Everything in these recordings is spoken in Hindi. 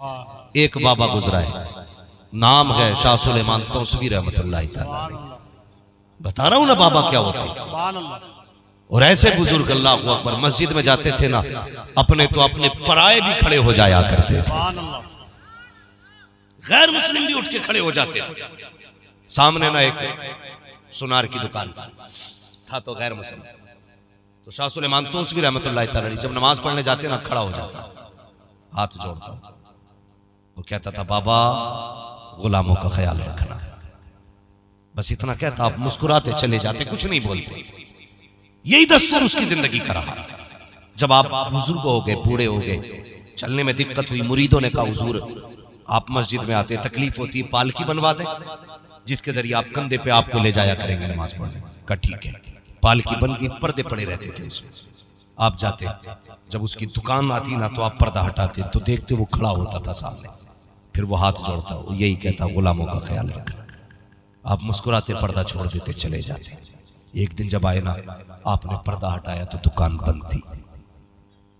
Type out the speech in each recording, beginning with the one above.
एक बाबा गुजरा है, नाम है शाह सुलेमान तौसवी रहमतुल्लाह तआला। बता रहा हूं ना बाबा क्या होते हैं। और ऐसे बुजुर्ग अल्लाहु अकबर मस्जिद में जाते थे ना, अपने तो अपने पराए भी खड़े हो जाया करते थे, गैर मुस्लिम भी उठ के खड़े हो जाते थे। सामने ना एक सुनार की दुकान था तो गैर मुस्लिम, तो शाह सुलेमान तौसवी रहमतुल्लाह तआला जब नमाज पढ़ने जाते ना खड़ा हो जाता, हाथ जोड़ता, वो कहता था बाबा गुलामों का ख्याल रखना, बस इतना कहता, आप मुस्कुराते चले जाते, कुछ नहीं बोलते। यही दस्तूर उसकी जिंदगी का रहा। जब आप बुजुर्ग हो गए, बूढ़े हो गए, चलने में दिक्कत हुई, मुरीदों ने कहा हुजूर आप मस्जिद में आते, तकलीफ होती है, पालकी बनवा दें जिसके जरिए आप कंधे पे आपको ले जाया करेंगे नमाज पढ़ने का। ठीक है, पालकी बन गई, पर्दे पड़े रहते थे उसमें, आप जाते, जब उसकी दुकान आती ना तो आप पर्दा हटाते तो देखते वो खड़ा होता था सामने, फिर वो हाथ जोड़ता, वो यही कहता गुलामों का ख्याल रखना। आप मुस्कुराते, पर्दा छोड़ देते, चले जाते। एक दिन जब आए ना, आपने पर्दा हटाया तो दुकान बंद थी,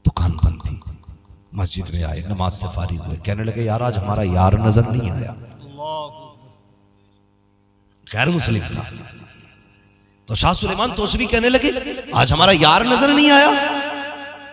दुकान बंद थी। मस्जिद में आए, नमाज से फारिग हुए, कहने लगे यार आज हमारा यार नजर नहीं आया। गैर मुस्लिम था तो शाह सुलेमान तौसवी कहने लगे आज हमारा यार नजर नहीं आया,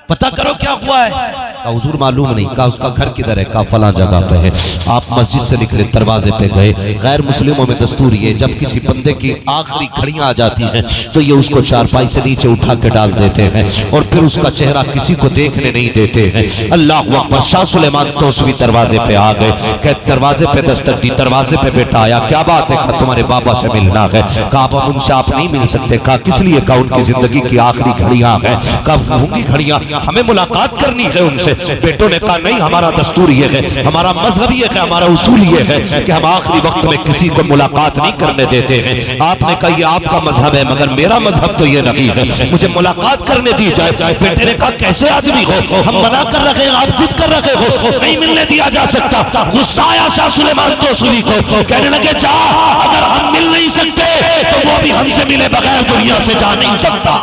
पता करो क्या हुआ है। कहा हुजूर मालूम नहीं। कहा उसका घर किधर है? कहा फलां जगह पे है। आप मस्जिद से निकले, दरवाजे पे गए। गैर मुस्लिमों में दस्तूर ये, जब किसी बंदे की आखिरी घड़ियां आ जाती हैं तो ये उसको चारपाई से नीचे उठा के डाल देते हैं और फिर उसका चेहरा किसी को देखने नहीं देते हैं। अल्लाह अकबर। शाह सुलेमान तौसवी दरवाजे पे आ गए, कह दरवाजे पे दस्तक दी, दरवाजे पे बेटा आया, क्या बात है? कहा तुम्हारे बाबा से मिलना है। कहा अब उनसे आप नहीं मिल सकते। कहा किस लिए? कहा उनकी जिंदगी की आखिरी घड़ियां हैं। कहा होंगी घड़ियां, हमें मुलाकात करनी है उनसे। बेटों ने कहा नहीं, हमारा दस्तूर ये है, हमारा मजहब ये है, हमारा उसूल ये है कि हम आखिरी वक्त में किसी को मुलाकात नहीं करने देते हैं। आपने कहा ये आपका मजहब है, मगर मेरा मजहब तो ये नहीं है, मुझे मुलाकात करने दी जाए। बेटे ने कहा कैसे आदमी हो, हम मना कर रखे हैं, आप जिद कर रखे हो, नहीं मिलने दिया जा सकता। गुस्सा आया शाह सुलेमान तौसवी को, कहने लगे जा, अगर हम मिल नहीं सकते तो वो भी हमसे मिले बगैर दुनिया से जा नहीं सकता,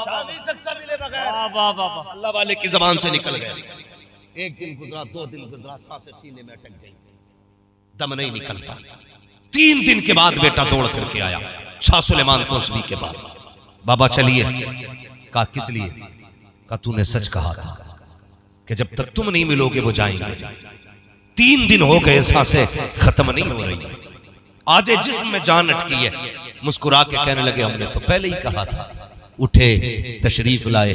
जा नहीं सकता मिले बगैर। अल्लाह वाले की जबान से निकल गए। एक दिन गुजरा, 2 दिन गुजरा, सांसें सीने में अटक गई, दम नहीं निकलता। 3 दिन के बाद बेटा दौड़ करके आया शाह सुलेमान तौसवी के पास। बाबा चलिए। कहा किस लिए? कहा तूने सच कहा था कि जब तक तुम नहीं मिलोगे वो जाएंगे। 3 दिन हो गए, सांसें खत्म नहीं हो रही, आधे जिस्म में जान अटकी है। मुस्कुरा के कहने लगे हमने तो पहले ही कहा था। उठे, तशरीफ लाए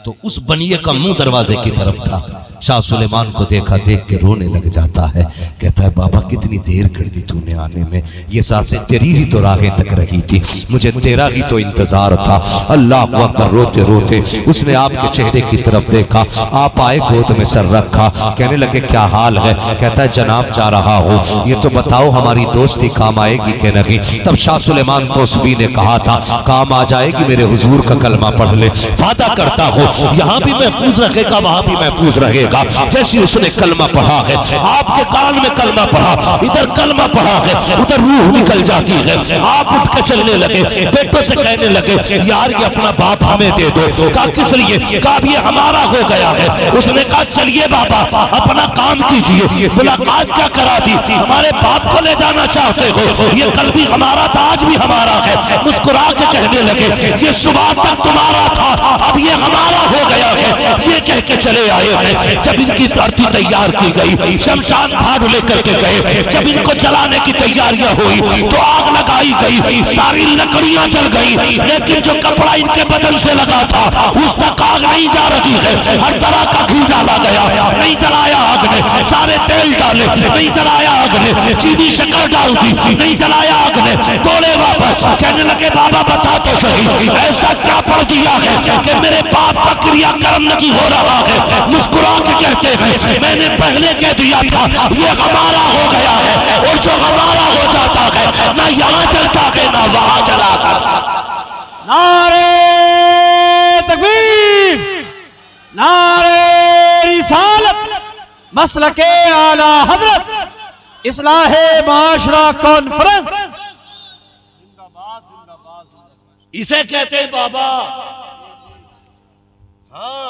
तो उस बनिए का मुंह दरवाजे की तरफ था। शाह सुलेमान को देखा, देख के रोने लग जाता है। कहता है बाबा कितनी देर कर दी तूने आने में, ये सांसें तेरी ही तो राहें तक रही थी, मुझे तेरा ही तो इंतजार था। अल्लाह अकबर। रोते रोते उसने आपके चेहरे की तरफ देखा, आप आए, गोद में सर रखा, कहने लगे क्या हाल है? कहता है जनाब जा रहा हूँ, ये तो बताओ हमारी दोस्ती काम आएगी कि नहीं? तब शाह सुलेमान तौसवी ने कहा था काम आ जाएगी, मेरे हुजूर का कलमा पढ़ ले, वादा करता हूँ यहाँ भी महफूज रखेगा, वहां भी महफूज रहेगा। जैसे उसने कलमा पढ़ा है, आपके कान में कलमा पढ़ा, इधर कलमा पढ़ा है, उधर रूह निकल जाती है। आप उठ के चलने लगे, बेटों से कहने लगे यार ये अपना बाप हमें दे दो। कहा किस लिए? कहा ये हमारा हो गया है। उसने कहा चलिए बाबा अपना काम कीजिए, मुलाकात क्या करा दी, हमारे बाप को ले जाना चाहते हो, ये कल भी हमारा था, आज भी हमारा है। मुस्कुरा के कहने लगे ये सुबह तक तुम्हारा था, अब ये हमारा हो गया है। ये कह के चले आए हैं। जब इनकी धरती तैयार की गई, शमशान घाट लेकर के गए, जब इनको जलाने की तैयारियां हुई तो आग लगाई गई, सारी लकड़ियां जल गई, लेकिन जो कपड़ा इनके बदन से लगा था उस तक आग नहीं जा रही है। हर तरह का घी डाला गया, नहीं जलाया आग ने, सारे तेल डाले, नहीं जलाया आग ने, चीनी शक्कर डाल दी, नहीं जलाया आग ने। दौड़े वापस, कहने लगे बाबा बता तो सही ऐसा क्या पढ़ दिया है कि मेरे बाप का क्रियाकर्म नहीं हो रहा है? मुस्कुरा के कहते हैं मैंने पहले कह दिया था ये हमारा हो गया है, और जो हमारा हो जाता है ना यहाँ चलता है ना वहां चला करता। नारे तकबीर, नारे रिसालत, मसलके आला हजरत, इस्लाहे माशरा कॉन्फ्रेंस। इसे कहते हैं बाबा। हाँ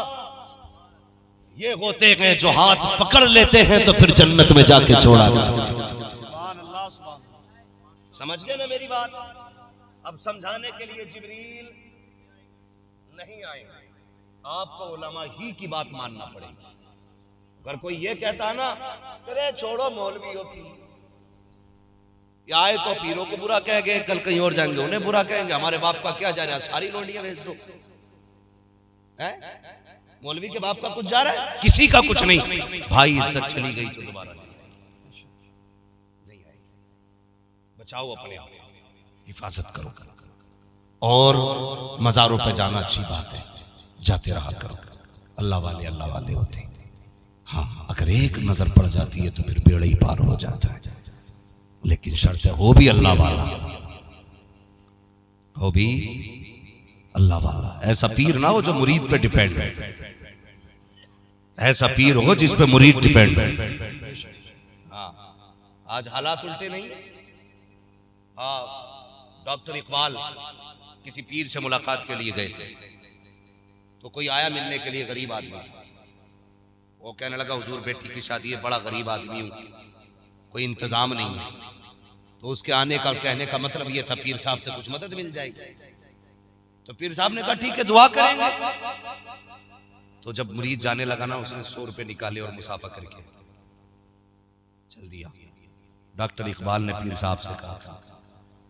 ये होते हैं जो हाथ पकड़ लेते हैं तो फिर जन्नत में जाके छोड़ा। समझ गए ना मेरी बात? अब समझाने के लिए जिब्रील नहीं आए, आपको उलमा ही की बात मानना पड़ेगी। अगर कोई ये कहता ना अरे छोड़ो मौलवियों की, आए तो पीरों को बुरा कह गए, कल कहीं और जाएंगे उन्हें बुरा कहेंगे, हमारे बाप का क्या जा रहा है, सारी लोडियां भेज दो। मौलवी के बाप का कुछ जा रहा है? किसी का कुछ नहीं भाई, इज्जत चली गई तो दोबारा नहीं आएगी। बचाओ अपने आप, हिफाजत करो। और मज़ारों पे जाना अच्छी बात है, जाते रहा करो, अल्लाह वाले होते हैं। हाँ, अगर एक नजर पड़ जाती है तो फिर बेड़ा ही पार हो जाता है, लेकिन शर्त है हो भी अल्लाह वाला, हो भी अल्लाह वाला। ऐसा पीर ना हो जो मुरीद पे डिपेंड है, ऐसा पीर हो जिस पे मुरीद डिपेंड है। हाँ, आज हालात उल्टे नहीं। हाँ, डॉक्टर इकबाल किसी पीर से मुलाकात के लिए गए थे, तो कोई आया मिलने के लिए, गरीब आदमी, वो कहने लगा हुजूर बेटी की शादी है, बड़ा गरीब आदमी हूं, कोई इंतजाम नहीं है। तो उसके आने का कहने का मतलब ये था पीर साहब से कुछ मदद मिल जाएगी। तो पीर साहब ने कहा ठीक है दुआ करेंगे। तो जब मुरीद जाने लगा ना, उसने 100 रुपए निकाले और मुसाफा करके चल दिया। डॉक्टर इकबाल ने पीर साहब से कहा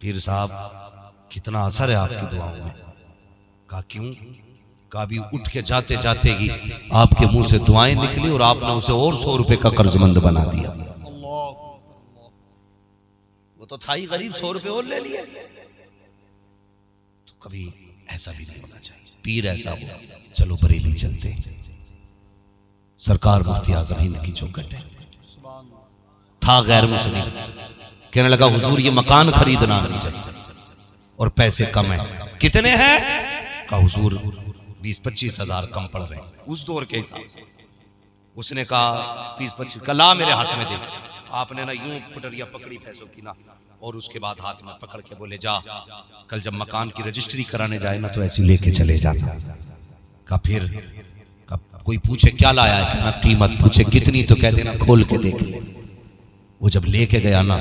पीर साहब कितना असर है आपकी दुआओं में। कहा क्यों? कहा भी उठ के जाते जाते ही आपके मुंह से दुआएं निकली और आपने उसे और 100 रुपए का कर्जमंद बना दिया। वो तो था ही गरीब, 100 रुपए और ले लिए। तो कभी ऐसा भी नहीं होना चाहिए। पीर ऐसा हो, चलो बरेली चलते, सरकार मुफ्ती आजम हिंद की चौखट है। था गैर मुस्लिम, कहने लगा हुजूर ये मकान खरीदना है और पैसे कम है। कितने हैं? कहा हुजूर 20-25 हजार कम पड़ रहे हैं उस दौर के हिसाब से। उसने कहा 20-25 कला मेरे हाथ में दे। आपने ना यूं पटरिया पकड़ी पैसों की ना, और उसके बाद हाथ में पकड़ के बोले जा, कल जब मकान की रजिस्ट्री कराने जाए ना तो ऐसे लेके चले जा। का फिर कोई पूछे क्या लाया है, कहना कीमत, पूछे कितनी तो कह देना खोल के देख ले। वो जब लेके गया ना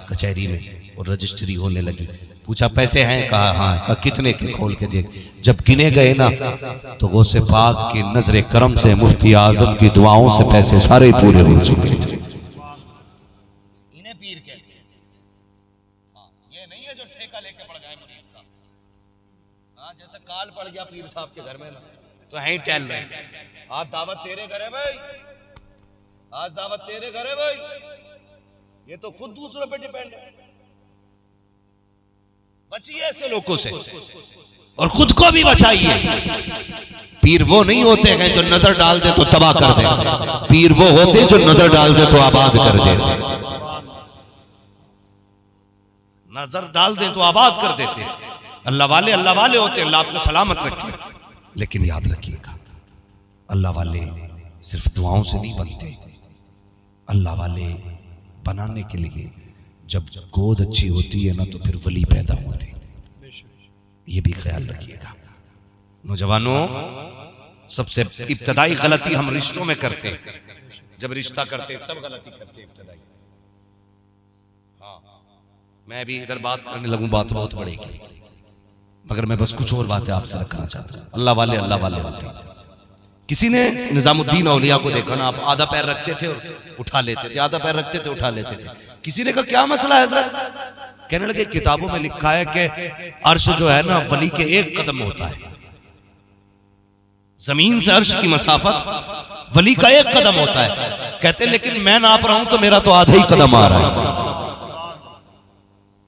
कचहरी में और रजिस्ट्री होने लगी, पूछा पैसे हैं? कहा हाँ। कहा कितने के? खोल के देख। जब गिने गए ना तो गौसे पाक की नजरे करम से, मुफ्ती आजम की दुआओं से पैसे सारे पूरे हो चुके थे। इन्हें पीर कहते हैं। हाँ, ये नहीं है जो ठेका लेके पड़ जाए मुरीद का। हाँ, जैसे काल पड़ गया पीर साहब के घर में ना तो है ही टहल रहे। आज दावत तेरे घर है भाई, आज दावत तेरे घर है भाई, ये तो खुद दूसरों पे डिपेंड है। बचिए ऐसे लोगों से और खुद को भी बचाइए। पीर वो नहीं होते हैं जो नजर डाल दे तो तबाह कर दे, पीर वो होते हैं जो नजर डाल दे तो आबाद कर दे। नजर डाल दे तो आबाद कर देते। अल्लाह वाले होते हैं। अल्लाह आपको सलामत रखे। लेकिन याद रखिएगा, अल्लाह वाले सिर्फ दुआओं से नहीं बनते। अल्लाह वाले बनाने के लिए जब गोद अच्छी होती है ना तो फिर वली पैदा होते। ये भी ख्याल रखिएगा नौजवानों। सबसे इब्तदाई गलती हम रिश्तों में करते हैं। जब रिश्ता करते तब गलती करते इब्तदाई। हाँ, मैं भी इधर बात करने लगूं बात बहुत बढ़ेगी, मगर मैं बस कुछ और बातें आपसे रखना चाहता हूं। अल्लाह वाले होते हैं। किसी ने निजामुद्दीन औलिया को देखा ना, आप आधा पैर रखते थे और उठा लेते थे, आधा पैर रखते थे उठा लेते थे। किसी ने कहा क्या मसला है हजरत? कहने लगे किताबों में लिखा है कि अर्श जो है ना वली के 1 कदम होता है। जमीन से अर्श की मसाफत वली का 1 कदम होता है। कहते लेकिन मैं नाप रहा हूं तो मेरा तो आधा ही कदम आ रहा है।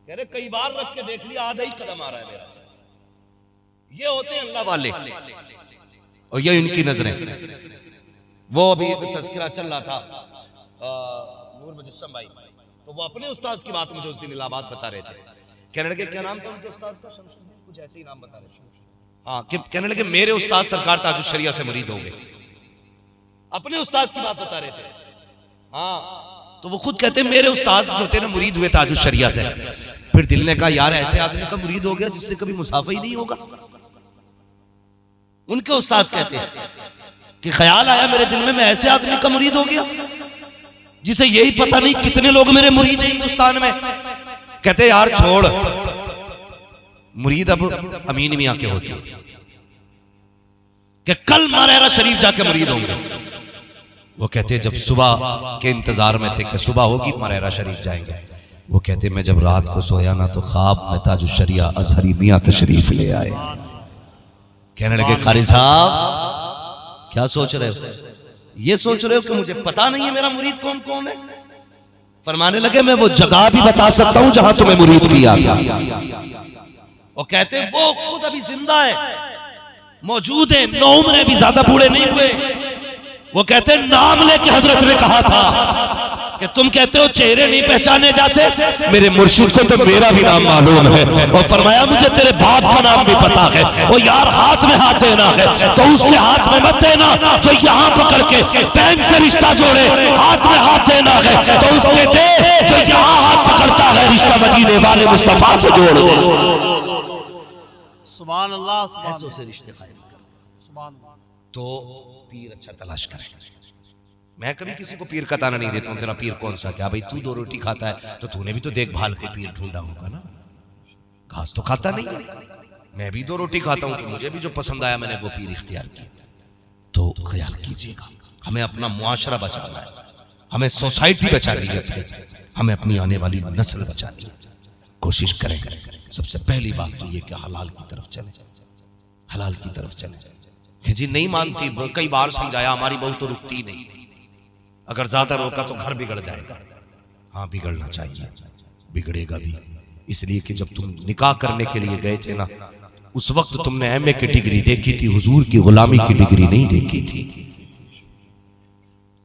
कह रहे कई बार रख के देख लिया, आधा ही कदम आ रहा है मेरा। ये होते हैं अल्लाह वाले और ये इनकी नजरें। वो अभी तज़किरा चल रहा था नूर मुजस्सम भाई, तो वो अपने उस्ताद की बात मुझे उस दिन इलाहाबाद बता रहे थे। कहने लगे क्या नाम था उनके उस्ताद का? शमशुद्दीन, कुछ ऐसे ही नाम बता रहे थे। हाँ, कहने लगे मेरे उस्ताद सरकार ताजुश शरिया से मुरीद हो गए। अपने उस्ताद की बात बता रहे थे। हाँ, तो वो खुद कहते हैं मेरे उस्ताद जो थे ना मुरीद हुए ताजुश शरिया से। फिर दिल ने कहा यार ऐसे आदमी का मुरीद हो गया जिससे कभी मुसाफा ही नहीं होगा। उनके उस्ताद कहते हैं कि ख्याल आया मेरे दिल में मैं ऐसे आदमी का मुरीद हो गया जिसे यही पता नहीं कितने लोग मेरे मुरीद हैं हिंदुस्तान में। कहते यार छोड़, मुरीद अब अमीन मियां के होते कि कल मारेरा शरीफ जाके मुरीद होंगे। वो कहते जब सुबह के इंतजार में थे कि सुबह होगी मारेरा शरीफ जाएंगे। वो कहते मैं जब रात को सोया ना तो ख्वाब में ताजुश शरिया अजहरी मियां तशरीफ ले आए। कहने लगे कारी साहब क्या सोच रहे हो? ये सोच रहे हो कि मुझे पता नहीं है मेरा मुरीद कौन कौन है? फरमाने लगे मैं वो जगह भी बता सकता हूं जहां तुम्हें मुरीद किया था। वो कहते वो खुद अभी जिंदा है, मौजूद है, नौ उम्र भी ज्यादा बूढ़े नहीं हुए। वो कहते नाम लेके हजरत ने कहा था कि तुम कहते हो चेहरे नहीं पहचाने जाते, मेरे मुर्शिद को तो मेरा भी नाम मालूम है। और फरमाया मुझे तेरे बाप का नाम भी पता है। वो यार हाथ में हाथ देना है तो उसके हाथ में मत देना जो यहाँ पकड़ के बैंक से रिश्ता जोड़े, हाथ में हाथ देना है तो उसके दे जो यहाँ हाथ पकड़ता है रिश्ता मदीने वाले मुस्तफा से जोड़ दे। सुभान अल्लाह, ऐसों से रिश्ते कायम कर। सुभान अल्लाह। तो पीर अच्छा तलाश करें। मैं कभी किसी को पीर का ताना नहीं देता हूं तेरा पीर कौन सा, क्या भाई तू दो रोटी खाता है तो तूने भी तो देखभाल के पीर ढूंढा होगा ना, घास तो खाता नहीं है। मैं भी दो रोटी खाता हूं तो मुझे भी जो पसंद आया मैंने वो पीर इख्तियार किया। तो ख्याल कीजिएगा, हमें अपना मुआशरा बचाना है, हमें सोसाइटी बचानी है, हमें अपनी आने वाली नस्ल बचानी है। कोशिश करें। सबसे पहली बात तो ये कि हलाल की तरफ चले, हलाल की तरफ चले। जी नहीं मानती, कई बार समझाया, हमारी बहू तो रुकती नहीं, अगर ज्यादा रोका तो घर बिगड़ जाएगा। हाँ बिगड़ना चाहिए, बिगड़ेगा भी, इसलिए कि जब तुम निकाह करने के लिए गए थे ना उस वक्त तुमने एमए की डिग्री देखी थी, हुजूर की गुलामी की डिग्री नहीं देखी थी,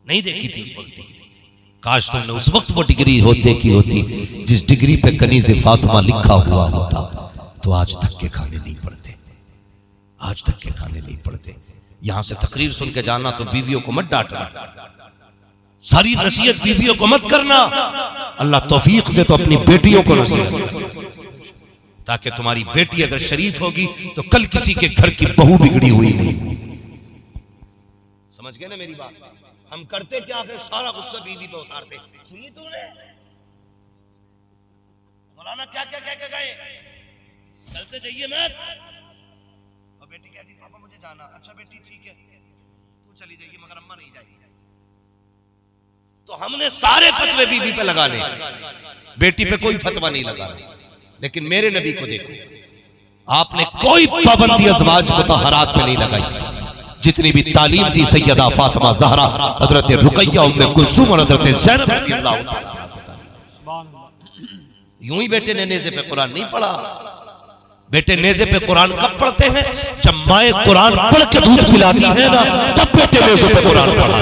नहीं देखी थी उस वक्त। काश तुमने उस वक्त वो डिग्री देखी होती जिस डिग्री पे कनीज़े फातिमा लिखा हुआ होता तो आज धक्के खाने नहीं पड़ते, आज धक्के खाने नहीं पड़ते। यहां से तकरीर सुन के जाना तो बीवियों को मत डांटना, सारी नसीहत बीवियों को मत करना। अल्लाह तौफीक दे तो अपनी बेटियों को नसीहत, ताकि तुम्हारी बेटी अगर शरीफ होगी तो कल किसी के घर की बहू बिगड़ी हुई नहीं। समझ गए ना मेरी बात? हम करते क्या है, सारा गुस्सा बीवी पे उतारते। सुनी तूने मौलाना क्या क्या कह के गए, कल से जाइए मत। और बेटी कहती पापा मुझे जाना। अच्छा बेटी ठीक है तू चली जाइए मगर अम्मा नहीं जाएगी। तो हमने सारे फतवे बीवी पे लगाने, बेटी पे कोई फतवा नहीं लगाना। लेकिन मेरे नबी को देखो, आपने कोई पाबंदी अज़वाज मुतहहरात पे नहीं लगाई। जितनी भी तालीम दी सैयदा फातिमा ज़हरा, हजरत रुकैया, उम्मे कुलसूम और हजरत ज़ैनब रज़ियल्लाहु ताला। यूं ही बेटे ने नेज़े पे कुरान नहीं पढ़ा। बेटे नेज़े पे कुरान कब पढ़ते हैं? जब माए कुरान पढ़ के दूध पिलाती है ना तब बेटे नेज़े पे कुरान पढ़ा।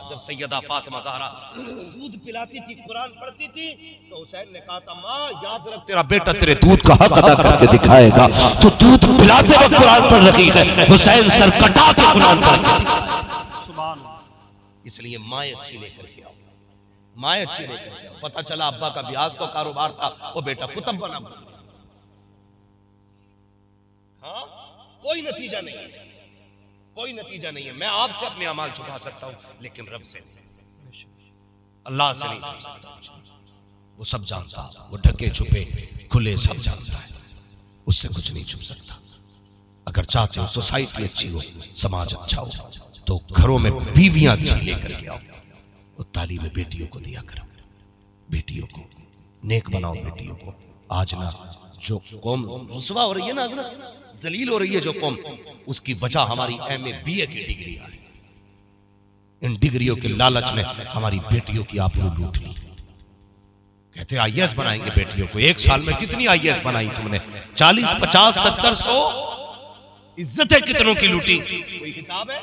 जब सैयदा फातिमा ज़हरा दूध पिलाती थी, कुरान पढ़ती थी, तो हुसैन ने कहा था माँ याद रख तेरा बेटा तेरे दूध का हक अदा करके दिखाएगा। तो दूध पिलाते वक्त कुरान पढ़ रही है, हुसैन सर कटा के कुरान पढ़ते। इसलिए माए अच्छी लेकर के आओ, माए अच्छी लेकर के आओ। पता चला अब्बा का ब्याज का कारोबार था, वो बेटा कुतुब बना। हाँ कोई नतीजा नहीं, कोई नतीजा नहीं है। मैं आपसे अपने अमाल छुपा सकता हूं लेकिन रब से, अल्लाह से नहीं छुपा सकता। वो सब जानता, वो ढके छुपे खुले सब जानता है, उससे कुछ नहीं छुप सकता। अगर चाहते हो सोसाइटी अच्छी हो, समाज अच्छा हो, तो घरों में बीवियां अच्छी लेकर के आओ। वो तालीम बेटियों को दिया करो, बेटियों को नेक बनाओ, बेटियों को। आज ना जो कौम रुसवा हो रही है ना, जलील हो रही है जो कौम, उसकी वजह हमारी एमए बीए की डिग्री है। इन डिग्रियों के लालच में हमारी बेटियों की आबरू लूट ली। कहते आईएएस बनाएंगे बेटियों को। एक साल में कितनी आईएएस बनाई तुमने? 40, 50, 70, 100। इज्जतें कितनों की लूटी, कोई हिसाब है?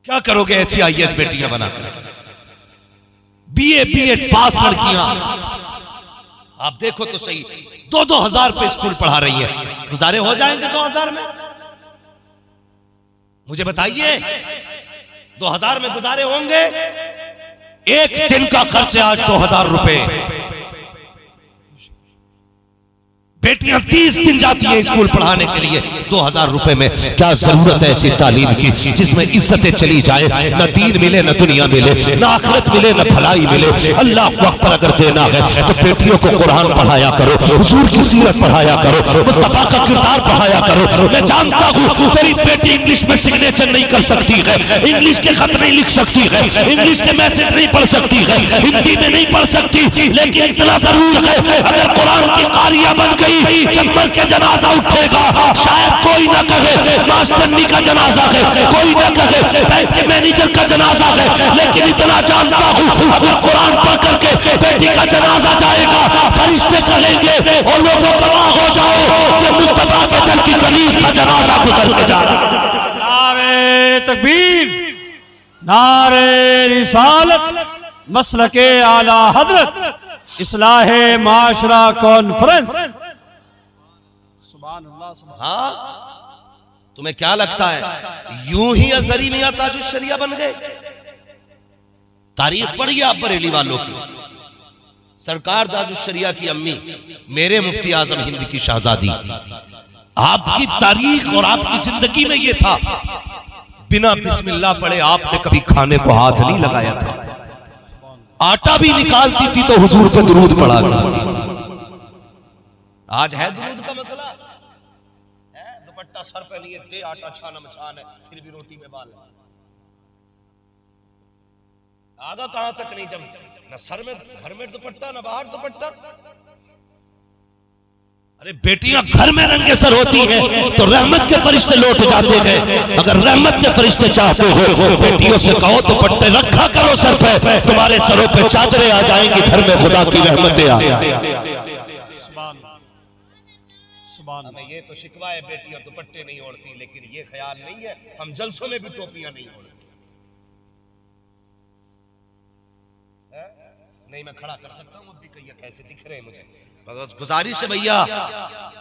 क्या करोगे ऐसी आईएएस बेटियां बनाकर? बीए बीएड पास लड़कियां, आप देखो तो सही, 2-2 हजार पे स्कूल पढ़ा रही है। गुजारे हो जाएंगे 2000 में? मुझे बताइए 2000 में गुजारे होंगे? एक दिन का खर्च आज 2000 रुपए। बेटियां 30 दिन जाती हैं स्कूल पढ़ाने के लिए 2000 रुपए में। क्या जरूरत है ऐसी तालीम की जिसमें इज्जतें चली जाए, न दीन मिले न दुनिया मिले, न आखिरत मिले न भलाई मिले। अल्लाह को अकबर अगर देना है तो बेटियों को कुरान पढ़ाया करो, हुजूर की सीरत पढ़ाया करो, मुस्तफा का किरदार पढ़ाया करो। मैं जानता हूँ तेरी बेटी इंग्लिश में सिग्नेचर नहीं कर सकती है, इंग्लिश के खत नहीं लिख सकती है, इंग्लिश के मैसेज नहीं पढ़ सकती है, हिंदी में नहीं पढ़ सकती, लेकिन इतना जरूर है अगर कुरान की कारिया बन गई, चंबर के जनाजा उठेगा, शायद कोई ना कहे मास्टरनी का जनाजा है, कोई ना कहे बैंक के मैनेजर का जनाजा है, लेकिन इतना जानता हूँ अगर कुरान पढ़ करके बेटी का जनाजा जाएगा, फरिश्ते कहेंगे और लोगों गवाह हो जाओ कि मुस्तफा के दल की कनीज का जनाजा गुजर के जा रहा है। नारे तकबीर, नारे रिसालत, मसलके आला हजरत, इस्लाहे माशरा कॉन्फ्रेंस। हाँ, तुम्हें क्या लगता है यूं ही अजहरी मियां ताजुल शरिया बन गए? तारीख पढ़िए आप बरेली वालों की। सरकार ताजुल शरिया की अम्मी, मेरे मुफ्ती आजम हिंद की शहजादी, आपकी तारीख और आपकी जिंदगी में यह था बिना बिस्मिल्लाह पढ़े आपने कभी खाने को हाथ नहीं लगाया था। आटा भी निकालती थी तो हुजूर पे दुरूद पढ़ा करती। आज है दुरूद का मसला है, दुपट्टा सर पे नहीं है, दे आटा छानम छान है, फिर भी रोटी में बाल है। आगा कहां तक नहीं, जब न सर में घर में दुपट्टा न बाहर दुपट्टा। अरे बेटियां घर में रंगे सर होती हैं तो रहमत के फरिश्ते लौट जाते हैं। अगर रहमत के फरिश्ते चाहते हो बेटियों से कहो दुपट्टे रखा करो सर पे, तुम्हारे सरों पे चादरें आ जाएंगी, घर में खुदा की रहमतें आ जाएंगी। हमें ये तो शिकवा है बेटियां दुपट्टे नहीं ओढ़ती, लेकिन ये ख्याल नहीं है हम जलसों में भी टोपियां नहीं ओढ़ती। नहीं मैं खड़ा कर सकता हूं, अब भी कहिए कैसे दिख रहे हैं मुझे। गुजारिश है भैया,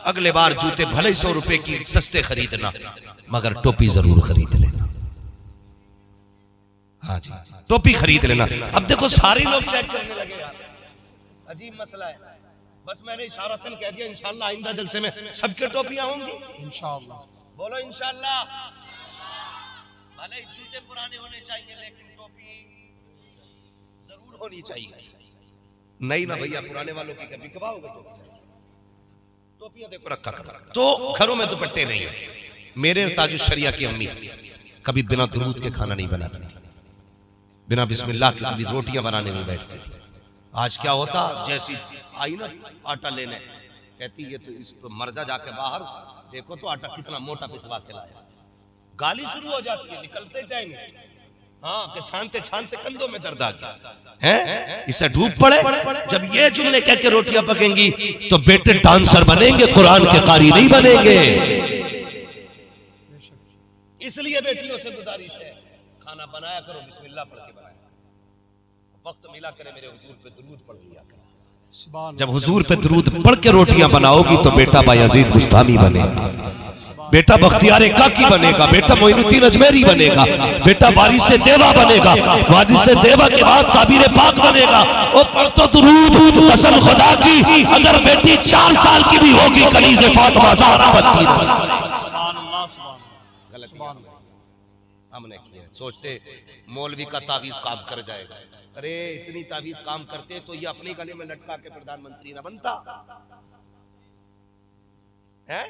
अगले बार जूते भले 100 रुपए की सस्ते खरीदना, मगर टोपी जरूर खरीद लेना। हाँ जी, टोपी खरीद लेना। अब देखो सारे लोग चेक करने लगे यार, अजीब मसला है। बस मैंने इशारतन कह दिया इंशाल्लाह आइंदा जलसे में सबके टोपियां होंगी इंशाल्लाह। बोलो इंशाल्लाह। भले जूते पुराने होने चाहिए लेकिन टोपी जरूर होनी चाहिए। नहीं ना भैया, पुराने वालों की कभी कभार होगा टोपियां देखो रखा करो। तो घरों में दुपट्टे नहीं है। मेरे ताजुल शरिया की अम्मी कभी बिना दुरूद के खाना नहीं बनाती थी, बिना बिस्मिल्लाह के कभी रोटियां बनाने नहीं बैठती थी। आज क्या होता, जैसी आई ना आटा लेने, कहती ये तो इस तो मर जाके बाहर देखो तो आटा कितना मोटा पिसवा के लाया। गाली शुरू हो जाती है, निकलते जाएंगे। हाँ कि छानते छानते कंधों में दर्द आ गया है, इससे डूब पड़े। जब ये जुमले कह के रोटियां पकेंगी तो बेटे डांसर बनेंगे, कुरान के कारी नहीं बनेंगे। इसलिए बेटियों से गुजारिश है, खाना बनाया करो बिस्मिल्लाह पढ़ के बनाया, वक्त मिला करे मेरे हुजूर पे दुरूद पढ़ लिया करो। जब हुजूर पे दुरूद पढ़ के रोटियां बनाओगी तो बेटा बायजीद बुस्तामी बनेगा, बेटा बख्तियार काकी बनेगा, बेटा मोइनुद्दीन अजमेरी बनेगा, बेटा वारिस देवा बनेगा, वारिस देवा के बाद साबिर पाक बनेगा। वो पढ़ तो दुरूद, कसम खुदा की अगर बेटी 4 साल की भी होगी कनीज़ फातिमा ज़हरा बनती है। हमने किया, सोचते मौलवी का तावीज काम कर जाएगा। अरे इतनी तावीज काम करते तो ये अपने गले में लटका के प्रधानमंत्री ना बनता है।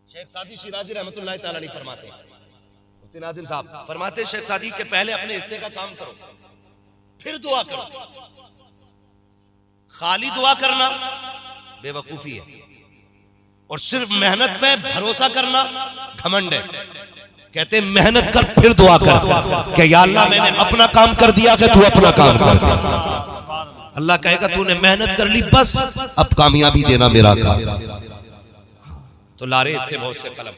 शेख सादी शिराजी रहमतुल्लाह तआला अलैह फरमाते, मुफ्ती नाजिम साहब फरमाते, शेख सादी के पहले अपने हिस्से का काम करो फिर दुआ करो। खाली दुआ करना बेवकूफी है और सिर्फ मेहनत पे भरोसा करना घमंड है। कहते मेहनत कर फिर दुआ कर कि या अल्लाह मैंने अपना काम कर दिया कि तू अपना काम कर दे। अल्लाह कहेगा तूने मेहनत कर ली, बस अब कामयाबी देना मेरा काम। तो लारे इतने बहुत से कलम,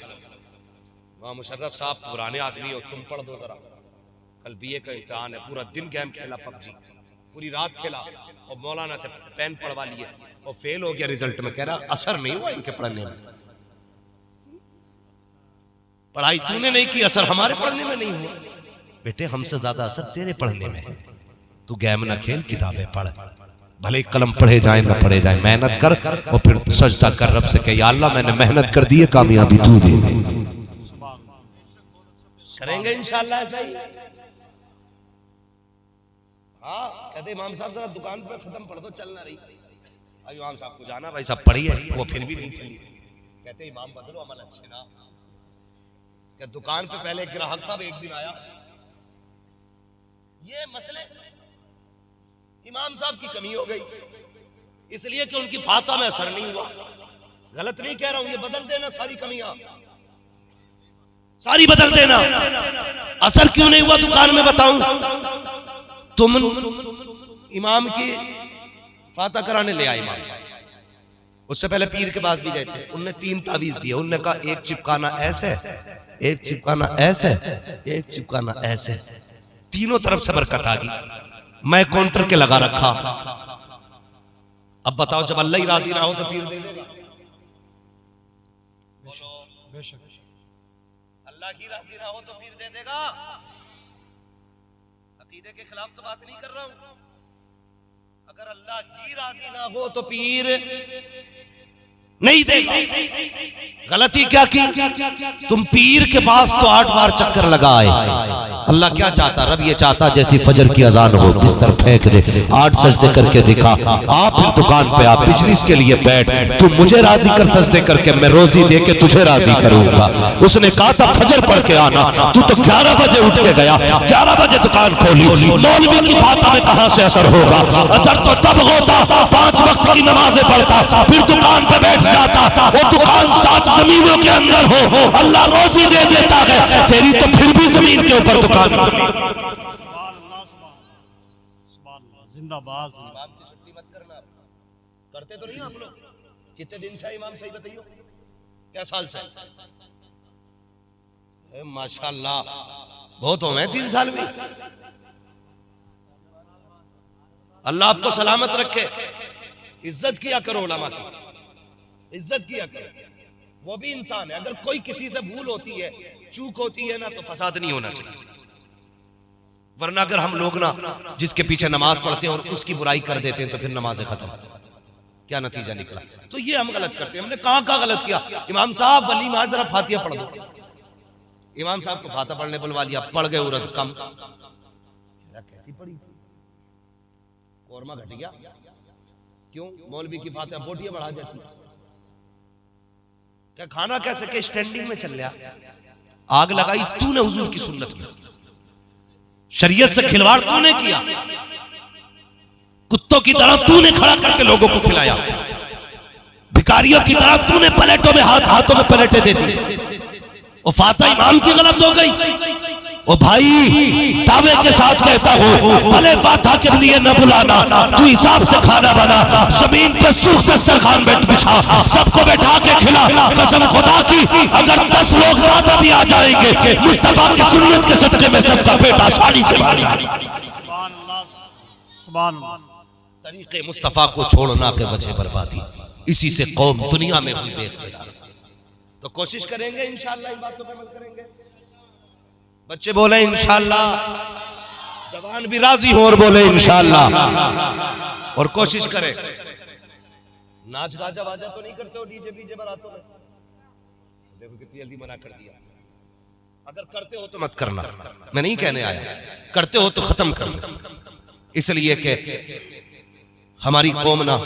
वहां मुशर्रफ साहब पुराने आदमी हो, तुम पढ़ दो जरा, कल बीए का इम्तिहान है, पूरा दिन गेम खेला पबजी, पूरी रात खेला और मौलाना से पेन पढ़वा लिए और फेल हो गया रिजल्ट में। कह रहा असर नहीं हुआ इनके पढ़ने में, पढ़ाई तूने नहीं की, असर हमारे पढ़ने में नहीं हुआ। बेटे हमसे ज्यादा असर तेरे पढ़ने में है, तू गेम ना खेल, किताबें पढ़। भले ही कलम पढ़े जाए ना पढ़े जाए, मेहनत कर और फिर सजदा कर रब से कह या अल्लाह मैंने मेहनत कर दी है, कामयाबी तू दे दे। करेंगे इंशाअल्लाह ऐसा ही। हाँ कहते इमाम साहब जरा दुकान पे खत्म पढ़ दो, चल ना रही। अब इमाम साहब को जाना भाई साहब पढ़ी है, वो फिर भी नहीं चली। कहते इमाम बदलो अमल अच्छे ना। क्या दुकान पे पहले ग्राहक था, एक दिन आया। ये मसले इमाम साहब की कमी हो गई, इसलिए कि उनकी फाता में असर नहीं हुआ। गलत नहीं कह रहा हूं, ये बदल देना सारी कमियां, सारी बदल देना। असर क्यों नहीं हुआ दुकान में बताऊं। तुम इमाम की फाता कराने ले आए इमाम, उससे पहले पीर के पास भी गए थे। उनने 3 तावीज दिए। उनने कहा एक चिपकाना ऐसे, एक चिपकाना ऐसे, एक चिपकाना ऐसे, तीनों तरफ से बरकत आ गई। मैं काउंटर के लगा रखा। अब बताओ जब अल्लाह ही राजी ना हो तो पीर दे देगा। अल्लाह ही राजी ना हो तो पीर दे देगा। अकीदे के खिलाफ तो बात नहीं कर रहा हूं। अगर अल्लाह ही राजी ना हो तो पीर नहीं देगा। गलती क्या की, तुम पीर के पास तो 8 बार चक्कर लगाए। अल्लाह क्या चाहता, रब ये चाहता जैसी फजर की अजान हो बिस्तर फेंक दे, 8 सजदे करके दिखा। आप फिर दुकान पे आप बिजनेस के लिए बैठ, तू मुझे राजी कर सजदे करके, मैं रोजी दे के तुझे राजी करूंगा। उसने कहा था फजर पढ़ के आना, तू तो 11 बजे उठ के गया, 11 बजे दुकान खोली। मौलवी की फाता में कहां से असर होगा। असर तो तब होता 5 वक्त की नमाजें पढ़ता, फिर दुकान पे बैठ जाता। वो दुकान 7 जमीनों के अंदर हो, अल्लाह रोजी दे देता है, तेरी तो फिर भी जमीन के ऊपर दुकान। जिंदाबाद। इमाम की छुट्टी मत करना। करते तो नहीं आप लोग? कितने दिन से इमाम सही बताइयो? क्या साल से? माशाल्लाह बहुत हो गए 3 साल भी। अल्लाह आपको सलामत रखे। इज्जत किया करो उलमा की, इज्जत किया करो। वो भी इंसान है। अगर कोई किसी से भूल होती है, चूक होती है ना, तो फसाद नहीं होना चाहिए। वरना अगर हम लोग ना जिसके पीछे नमाज पढ़ते हैं और उसकी बुराई कर देते हैं तो फिर नमाज खत्म, क्या नतीजा निकला। तो ये हम गलत करते हैं। हमने कहां गलत किया। इमाम साहब वली माज जरा फातिहा पढ़ दो। इमाम साहब को फातिहा पढ़ने बुलवा लिया, पढ़ गए उरद कम। कैसी पढ़ी, कोरमा घट गया। क्यों? मौलवी की फातिहा बोटियां बढ़ा जाती। क्या खाना कैसे के स्टैंडिंग में चल रहा। आग लगाई तूने हुजूर की सुन्नत में, शरीयत से खिलवाड़ तूने किया। कुत्तों की तरह तूने खड़ा करके लोगों को खिलाया। भिखारियों की तरह तूने प्लेटों में हाथों में प्लेटें दे दी। वो फातिहा इमाम की गलत हो गई। ओ भाई दावे के साथ कहता हूँ, भले फातिहा के लिए न बुलाना, तू हिसाब से खाना बना। जमीन पे सूख दस्तरखान बिछा, सबको बैठा के खिला। कसम खुदा की अगर 10 लोग ज्यादा भी आ जाएंगे, मुस्तफा की सुन्नत के सदके में सबका पेट आसानी से तरीके मुस्तफा को छोड़ना के वजह बर्बादी। इसी से कौम दुनिया में हुई बेइख्तियार। तो कोशिश करेंगे इंशाअल्लाह इन बातों पे अमल करेंगे। बच्चे बोले इंशाअल्लाह, जवान भी राजी हो और बोले इंशाअल्लाह। और कोशिश करें। नाच गाजा वाजा तो नहीं करते हो डीजे बीजे बारातों में? देखो कितनी जल्दी मना कर दिया। अगर करते हो तो मत करना, मैं नहीं कहने आया। करते हो तो खत्म करना। इसलिए कि हमारी कौम ना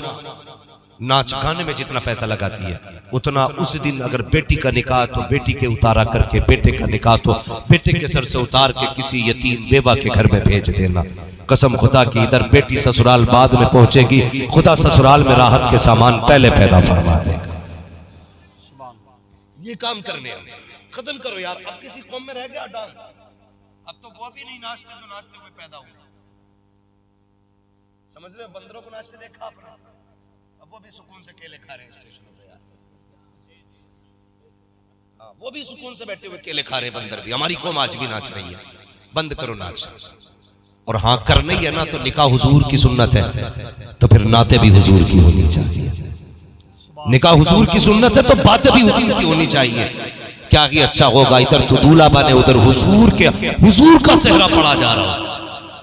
नाच गाने में जितना पैसा लगाती है, उतना उस दिन अगर बेटी का निकाह तो बेटी के उतारा करके, बेटे का निकाह तो बेटे के सर से उतार के किसी यतीम बेवा के घर में भेज देना। कसम खुदा की इधर बेटी ससुराल बाद में पहुंचेगी, खुदा ससुराल में राहत के सामान पहले पैदा फरमा देगा। ये काम करने खत्म करो यार। अब किसी कौम में रह गया डांस? अब तो वो भी नहीं नाचते जो नाचते हुए पैदा हुए। समझ रहे हो? बंदरों को नाचते देखा आपने? अब वो भी सुकून से केले खा रहे हैं स्टेशनों पे यार। हाँ, वो भी सुकून से बैठे हुए केले खा रहे हैं बंदर भी। हमारी कौम आज भी नाच रही है। बंद करो नाच। और हाँ करना ही है ना तो निकाह हुजूर की सुन्नत है, तो फिर नाते भी हुजूर की होनी चाहिए। निकाह हुजूर की सुन्नत है तो बातें भी हुजूर की होनी चाहिए। क्या ही अच्छा होगा, इधर तो दूल्हा बने, उधर हुजूर का सेहरा पड़ा जा रहा हो।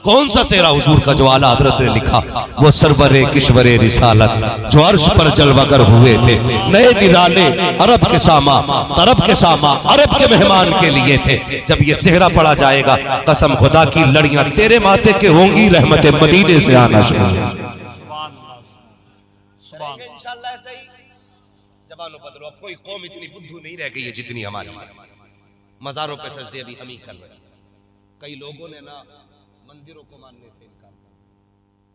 कौन सा सेहरा हुजूर का जो आला हजरत ने लिखा, वो सरवरे किश्वरे रिसालत जो अर्श पर जलवागर हुए थे, नए निराले अरब के सामा, तरब के सामा, अरब के मेहमान के लिए थे। जब ये सेहरा पड़ा जाएगा, कसम खुदा की लड़ियां तेरे माथे के होंगी, रहमत मदीने से आना शुरू। इंशाअल्लाह ऐसा ही जबानों बदलो। अब कोई कौम इतनी बुद्धू नहीं रह गई है जितनी हमारी। मजारों पे सजदे अभी हम ही कर रहे हैं। कई लोगों ने ना मंदिरों को मानने से इनकार किया,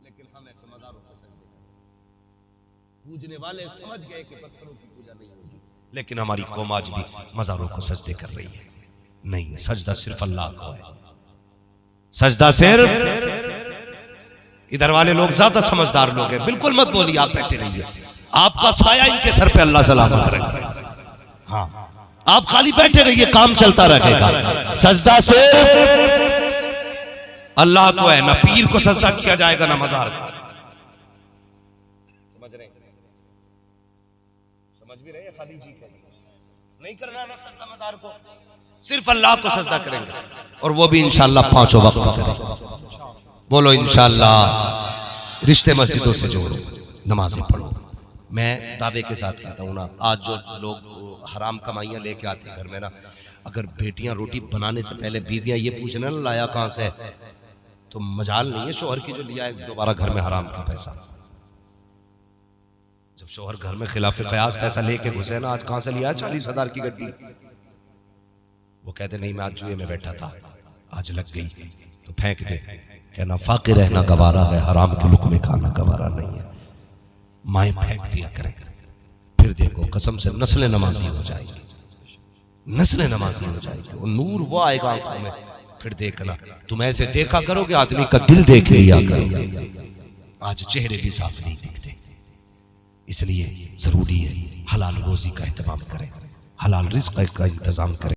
लेकिन हम ऐसे मजारों पे सजदे पूजने वाले समझ गए कि पत्थरों की पूजा नहीं होगी, लेकिन हमारी कौम आज भी मजारों को सजदे कर रही है। नहीं, सजदा सिर्फ अल्लाह को है। सजदा सिर्फ, इधर वाले लोग ज्यादा समझदार लोग हैं, बिल्कुल मत बोलिए, आप बैठे रहिए, आपका साया इनके सर पे अल्लाह सलामत रखे। हाँ, आप खाली बैठे रहिए, काम चलता रहेगा। सजदा सिर्फ अल्लाह को है, ना पीर को सजदा किया जाएगा ना मजार को। समझ रहे, समझ भी रहे, खाली जी के नहीं करना ना सजदा मजार को, सिर्फ अल्लाह को सजदा करेंगे, और वो भी इंशाअल्लाह 5 वक्त करेंगे। बोलो इंशाअल्लाह। रिश्ते मस्जिदों से जोड़ो, नमाजें पढ़ो। मैं दावे के साथ कहता हूँ ना, आज जो लोग हराम कमाइयाँ लेके आते हैं घर में ना, अगर बेटियां रोटी बनाने से पहले बीवियां ये पूछना ना लाया कहाँ से, तो मजाल नहीं है शोहर की जो लिया है दोबारा घर में हराम का पैसा। जब शोहर घर में खिलाफे कयास पैसा लेके घुसे ना, आज कहाँ से लिया है 40,000 की गड्डी, वो कहते नहीं मैं आज जुए में बैठा था, आज लग गई, तो फेंक दे। कहना फाकिर रहना गवारा है, हराम के लुक़मे खाना गवारा नहीं है। माएँ फेंक दिया करें, फिर देखो कसम से नस्ल नमाजी हो जाएगी, नस्ल नमाजी हो जाएगी, और नूर वो आएगा आंखों में। फिर देखना, तुम ऐसे देखा करोगे आदमी का दिल देख लिया करोगे। आज चेहरे भी साफ नहीं दिखते, इसलिए जरूरी है हलाल रोजी का एहतमाम करें, हलाल रिज़्क़ का इंतजाम करें।